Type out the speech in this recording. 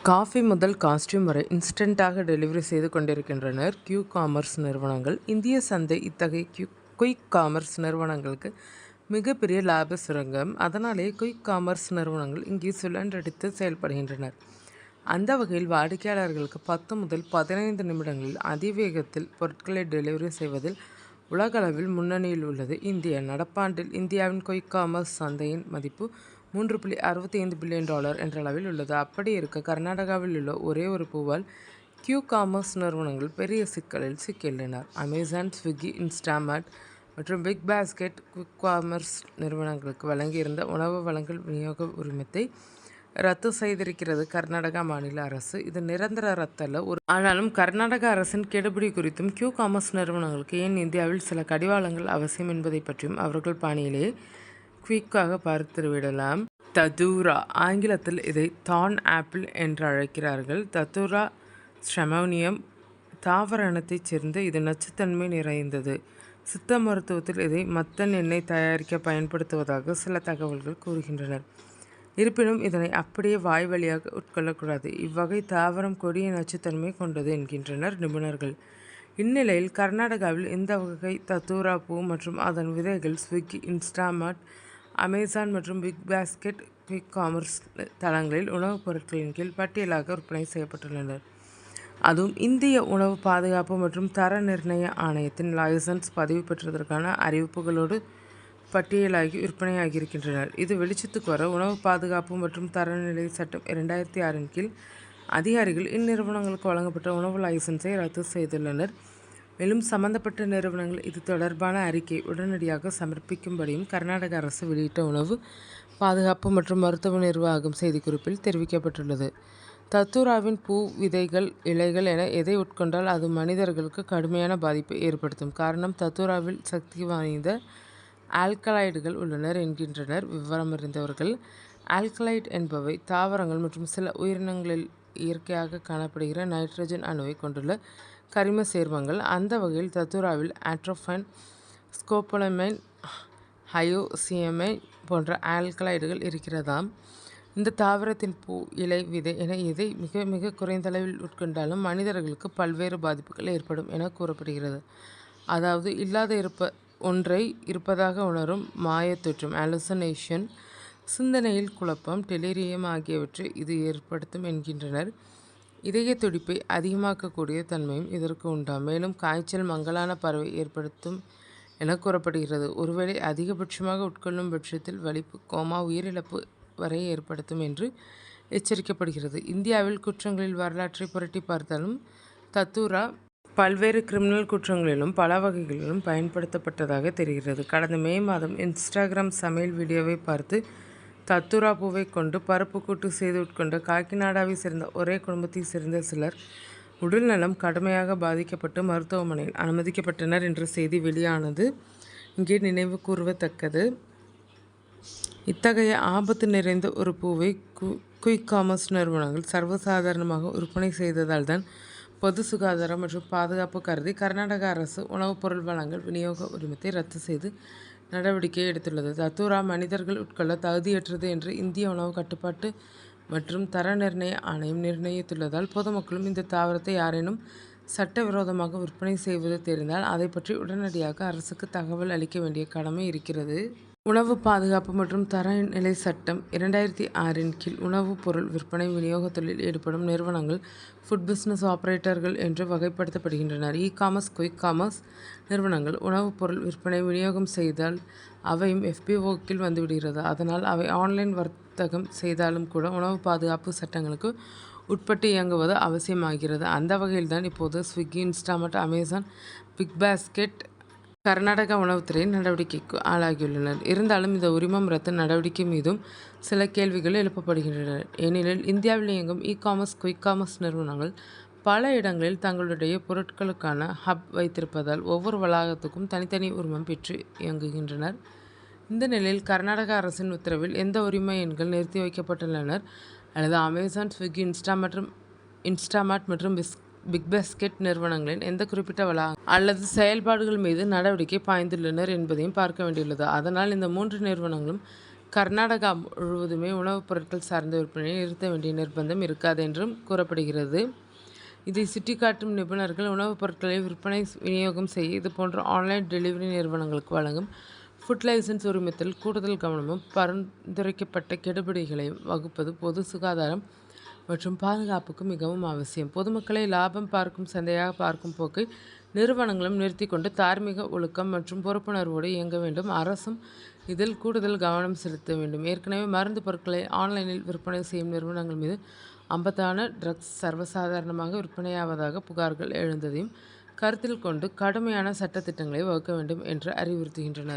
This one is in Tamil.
காஃபி முதல் காஸ்டியூம் வரை இன்ஸ்டன்ட்டாக டெலிவரி செய்து கொண்டிருக்கின்றனர் கியூ காமர்ஸ் நிறுவனங்கள். இந்திய சந்தை இத்தகைய குயிக் காமர்ஸ் நிறுவனங்களுக்கு மிகப்பெரிய லாப சுரங்கம். அதனாலே குயிக் காமர்ஸ் நிறுவனங்கள் இங்கே சுழன்றடித்து செயல்படுகின்றனர். அந்த வகையில் வாடிக்கையாளர்களுக்கு 10 முதல் 15 நிமிடங்களில் அதிவேகத்தில் பொருட்களை டெலிவரி செய்வதில் உலகளவில் முன்னணியில் உள்ளது இந்தியா. நடப்பாண்டில் இந்தியாவின் குயிக் காமர்ஸ் சந்தையின் மதிப்பு $3.65 பில்லியன் என்ற அளவில் உள்ளது. அப்படி இருக்க கர்நாடகாவில் உள்ள ஒரே ஒரு பூவால் கியூ காமர்ஸ் நிறுவனங்கள் பெரிய சிக்கலில் சிக்கியுள்ளனர். அமேசான், ஸ்விக்கி, இன்ஸ்டாமார்ட் மற்றும் பிக் பாஸ்கெட் குயிக் காமர்ஸ் நிறுவனங்களுக்கு வழங்கியிருந்த உணவு வழங்கல் விநியோக உரிமத்தை ரத்து செய்திருக்கிறது கர்நாடகா மாநில அரசு. இது நிரந்தர ரத்தல்ல. ஆனாலும் கர்நாடக அரசின் கெடுபிடி குறித்தும் கியூ காமர்ஸ் நிறுவனங்களுக்கு ஏன் இந்தியாவில் சில கடிவாளங்கள் அவசியம் என்பதை பற்றியும் அவர்கள் பாணியிலேயே குயிக்காக பார்த்துவிடலாம். தத்தூரா, ஆங்கிலத்தில் இதை தான் ஆப்பிள் என்று அழைக்கிறார்கள். தத்தூரா ஸ்ட்ரெமோனியம் தாவர இனத்தைச் சேர்ந்த இது நச்சுத்தன்மை நிறைந்தது. சித்த மருத்துவத்தில் இதை மத்தன் எண்ணெய் தயாரிக்க பயன்படுத்துவதாக சில தகவல்கள் கூறுகின்றன. இருப்பினும் இதனை அப்படியே வாய் வழியாக உட்கொள்ளக்கூடாது. இவ்வகை தாவரம் கொடிய நச்சுத்தன்மை கொண்டது என்கின்றனர் நிபுணர்கள். இந்நிலையில் கர்நாடகாவில் இந்த வகை தத்தூரா பூ மற்றும் அதன் விதைகள் ஸ்விக்கி, இன்ஸ்டாமார்ட், அமேசான் மற்றும் பிக் பாஸ்கெட் குயிக் காமர்ஸ் தளங்களில் உணவுப் பொருட்களின் கீழ் பட்டியலாக விற்பனை செய்யப்பட்டுள்ளனர். அதுவும் இந்திய உணவு பாதுகாப்பு மற்றும் தர நிர்ணய ஆணையத்தின் லைசன்ஸ் பதிவு பெற்றதற்கான அறிவிப்புகளோடு பட்டியலாகி விற்பனையாகியிருக்கின்றனர். இது வெளிச்சத்துக்கு வர உணவு பாதுகாப்பு மற்றும் தரநிலை சட்டம் 2006 கீழ் அதிகாரிகள் இந்நிறுவனங்களுக்கு வழங்கப்பட்ட உணவு லைசன்ஸை ரத்து செய்துள்ளனர். மேலும் சம்பந்தப்பட்ட நிறுவனங்கள் இது தொடர்பான அறிக்கை உடனடியாக சமர்ப்பிக்கும்படியும் கர்நாடக அரசு வெளியிட்ட உணவு பாதுகாப்பு மற்றும் மருத்துவ நிர்வாகம் செய்திக்குறிப்பில் தெரிவிக்கப்பட்டுள்ளது. தத்தூராவின் பூ, விதைகள், இலைகள் என எதை உட்கொண்டால் அது மனிதர்களுக்கு கடுமையான பாதிப்பை ஏற்படுத்தும். காரணம், தத்தூராவில் சக்தி வாய்ந்த ஆல்கலாய்டுகள் உள்ளனர் என்கின்றனர் விவரமறிந்தவர்கள். ஆல்கலாய்டு என்பவை தாவரங்கள் மற்றும் சில உயிரினங்களில் இயற்கையாக காணப்படுகிற நைட்ரஜன் அணுவை கொண்டுள்ள கரிம சேர்மங்கள். அந்த வகையில் தத்தூராவில் ஆட்ரோஃபைன், ஸ்கோபோலமைன், ஹயோசியமைன் போன்ற ஆல்கலாய்டுகள் இருக்கிறதாம். இந்த தாவரத்தின் பூ, இலை, விதை என எதை மிக மிக குறைந்த அளவில் உட்கொண்டாலும் மனிதர்களுக்கு பல்வேறு பாதிப்புகள் ஏற்படும் என கூறப்படுகிறது. அதாவது இல்லாத ஒன்றை இருப்பதாக உணரும் மாயத்தோற்றம், ஆலுசினேஷன், சிந்தனையில் குழப்பம், டெலிரியம் ஆகியவற்றை இது ஏற்படுத்தும் என்கின்றனர். இதய துடிப்பை அதிகமாக்கக்கூடிய தன்மையும் இதற்கு உண்டாம். மேலும் காய்ச்சல், மங்கலான பறவை ஏற்படுத்தும் என கூறப்படுகிறது. ஒருவேளை அதிகபட்சமாக உட்கொள்ளும் பட்சத்தில் வலிப்பு, கோமா, உயிரிழப்பு வரை ஏற்படுத்தும் என்று எச்சரிக்கப்படுகிறது. இந்தியாவில் குற்றங்களில் வரலாற்றை புரட்டி பார்த்தாலும் தத்தூரா பல்வேறு கிரிமினல் குற்றங்களிலும் பல வகைகளிலும் பயன்படுத்தப்பட்டதாக தெரிகிறது. கடந்த மே மாதம் இன்ஸ்டாகிராம் சமையல் வீடியோவை பார்த்து தத்தூரா பூவை கொண்டு பருப்பு கூட்டு செய்து உட்கொண்ட காக்கிநாடாவை சேர்ந்த ஒரே குடும்பத்தை சேர்ந்த சிலர் உடல்நலம் கடுமையாக பாதிக்கப்பட்டு மருத்துவமனையில் அனுமதிக்கப்பட்டனர் என்ற செய்தி வெளியானது இங்கே நினைவு கூறுவத்தக்கது. இத்தகைய ஆபத்து நிறைந்த ஒரு பூவை குயிக் காமர்ஸ் நிறுவனங்கள் சர்வசாதாரணமாக விற்பனை செய்ததால் தான் பொது சுகாதாரம் மற்றும் பாதுகாப்பு கருதி கர்நாடக அரசு உணவுப் பொருள் வழங்கல் விநியோக உரிமத்தை ரத்து செய்து நடவடிக்கை எடுத்துள்ளது. தத்தூரா மனிதர்கள் உட்கொள்ள தகுதியற்றது என்று இந்திய உணவு கட்டுப்பாட்டு மற்றும் தர நிர்ணய ஆணையம் நிர்ணயித்துள்ளதால் பொதுமக்களும் இந்த தாவரத்தை யாரேனும் சட்டவிரோதமாக விற்பனை செய்வது தெரிந்தால் அதை பற்றி உடனடியாக அரசுக்கு தகவல் அளிக்க வேண்டிய கடமை இருக்கிறது. உணவு பாதுகாப்பு மற்றும் தர நிலை சட்டம் 2006 கீழ் உணவுப் பொருள் விற்பனை விநியோக தொழில் ஈடுபடும் நிறுவனங்கள் ஃபுட் பிஸ்னஸ் ஆபரேட்டர்கள் என்று வகைப்படுத்தப்படுகின்றனர். இ-காமர்ஸ், குயிக் காமர்ஸ் நிறுவனங்கள் உணவுப் பொருள் விற்பனை விநியோகம் செய்தால் அவையும் FBO கீழ் வந்துவிடுகிறது. அதனால் அவை ஆன்லைன் வர்த்தகம் செய்தாலும் கூட உணவு பாதுகாப்பு சட்டங்களுக்கு உட்பட்டு இயங்குவது அவசியமாகிறது. அந்த வகையில்தான் இப்போது Swiggy, Instamart, Amazon, BigBasket Karnataka உணவுத்துறை நடவடிக்கைக்கு ஆளாகியுள்ளனர். இருந்தாலும் இந்த உரிமம் ரத்து நடவடிக்கை மீதும் சில கேள்விகள் எழுப்பப்படுகின்றன. ஏனெனில் இந்தியாவில் இயங்கும் இ-காமர்ஸ், குயிக் காமர்ஸ் நிறுவனங்கள் பல இடங்களில் தங்களுடைய பொருட்களுக்கான ஹப் வைத்திருப்பதால் ஒவ்வொரு வளாகத்துக்கும் தனித்தனி உரிமம் பெற்று இயங்குகின்றனர். இந்த நிலையில் கர்நாடக அரசின் உத்தரவில் எந்த உரிம எண்கள் நிறுத்தி வைக்கப்பட்டுள்ளனர் அல்லது அமேசான், ஸ்விக்கி, இன்ஸ்டாமார்ட் மற்றும் பிக் பாஸ்கெட் நிறுவனங்களின் எந்த குறிப்பிட்ட வளாகம் அல்லது செயல்பாடுகள் மீது நடவடிக்கை பாய்ந்துள்ளனர் என்பதையும் பார்க்க வேண்டியுள்ளது. அதனால் இந்த 3 நிறுவனங்களும் கர்நாடகா முழுவதுமே உணவுப் பொருட்கள் சார்ந்த விற்பனையை நிறுத்த வேண்டிய நிர்பந்தம் இருக்காது என்றும் கூறப்படுகிறது. இதை சுட்டிக்காட்டும் நிபுணர்கள், உணவுப் பொருட்களை விற்பனை, விநியோகம் செய்ய இதுபோன்ற ஆன்லைன் டெலிவரி நிறுவனங்களுக்கு வழங்கும் ஃபுட் லைசன்ஸ் உரிமத்தில் கூடுதல் கவனமும் பரிந்துரைக்கப்பட்ட கெடுபிடிகளையும் வகுப்பது பொது சுகாதாரம் மற்றும் பாதுகாப்புக்கு மிகவும் அவசியம். பொதுமக்களை லாபம் பார்க்கும் சந்தையாக பார்க்கும் போக்கை நிறுவனங்களும் நிறுத்திக் கொண்டு தார்மீக ஒழுக்கம் மற்றும் பொறுப்புணர்வோடு இயங்க வேண்டும். அரசும் இதில் கூடுதல் கவனம் செலுத்த வேண்டும். ஏற்கனவே மருந்து பொருட்களை ஆன்லைனில் விற்பனை செய்யும் நிறுவனங்கள் மீது ஆபத்தான ட்ரக்ஸ் சர்வசாதாரணமாக விற்பனையாவதாக புகார்கள் எழுந்ததையும் கருத்தில் கொண்டு கடுமையான சட்டத்திட்டங்களை வகுக்க வேண்டும் என்று அறிவுறுத்துகின்றனர்.